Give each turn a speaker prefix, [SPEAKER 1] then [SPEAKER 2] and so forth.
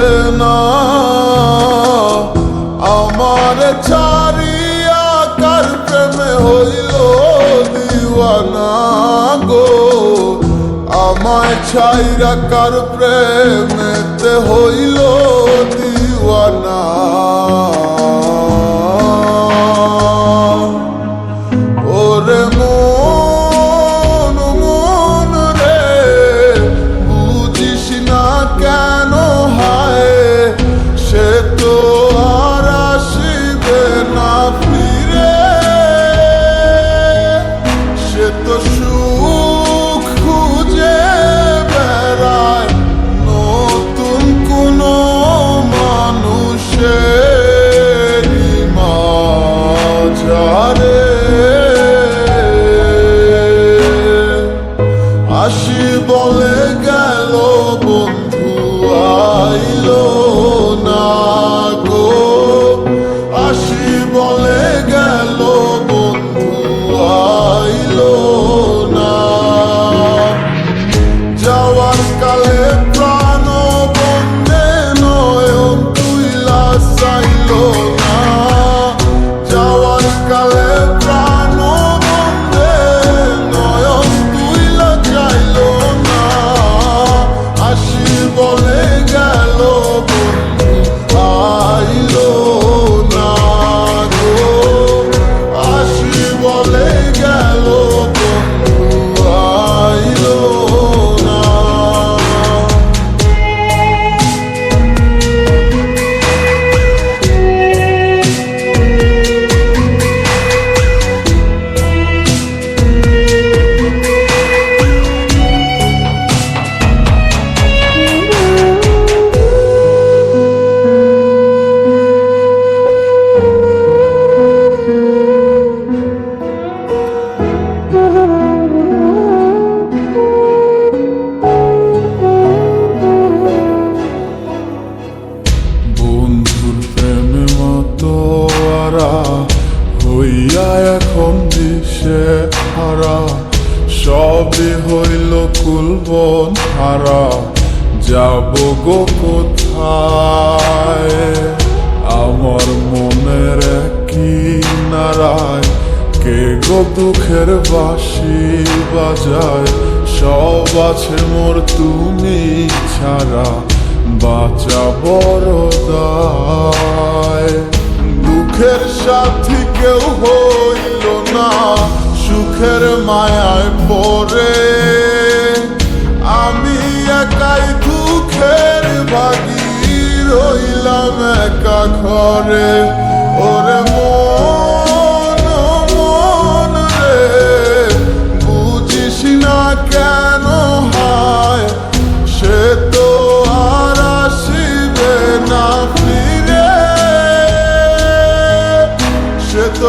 [SPEAKER 1] বোঝে না আমার ছাড়িয়া কার প্রেমে হইল দিওয়ানা গো, আমায় ছাইরা কার প্রেমেতে হইল দিওয়ানা। ওরে মন মন রে বুঝিস না কেন হায়, সে তো আর আসিবে না ফিরে, সে তো সুখ খুঁজে বেড়ায় নতুন কোনো মানুষের মাঝারে। আসি বলে গেল বন্ধু আইলো না গো, আসি বলে গেল বন্ধু আইলো না। যাওয়ার কালে প্রাণ বন্ধে নয়ন তুইলা চাইল না, যাওয়ার কালে প্রাণ বন্ধে নয়ন তুইলা চাইল না। আসি বলে গেল বন্ধু আইলো না গো, আসি বলে গেল বন্ধু আইলো না। বন্ধুর প্রেমে মাতোয়ারা হইয়া এখন দিশে হারা, সবই হইল কুলবন হারা, যাব গো কোথায় আমার মনের কিনারায়, কে গো দুঃখের বাঁশি বাজায়, সব আছে মোর তুমি ছাড়া, বাঁচা বড় দায়। দুঃখের সাথী কেউ হইল না সুখের মায়ায় পড়ে, আমি একাই দুঃখের ভাগী রইলাম একা ঘরে। ওরে মন মন রে বুঝিস না কেন হায়, সে তো আর আসিবে না ফিরে, সে তো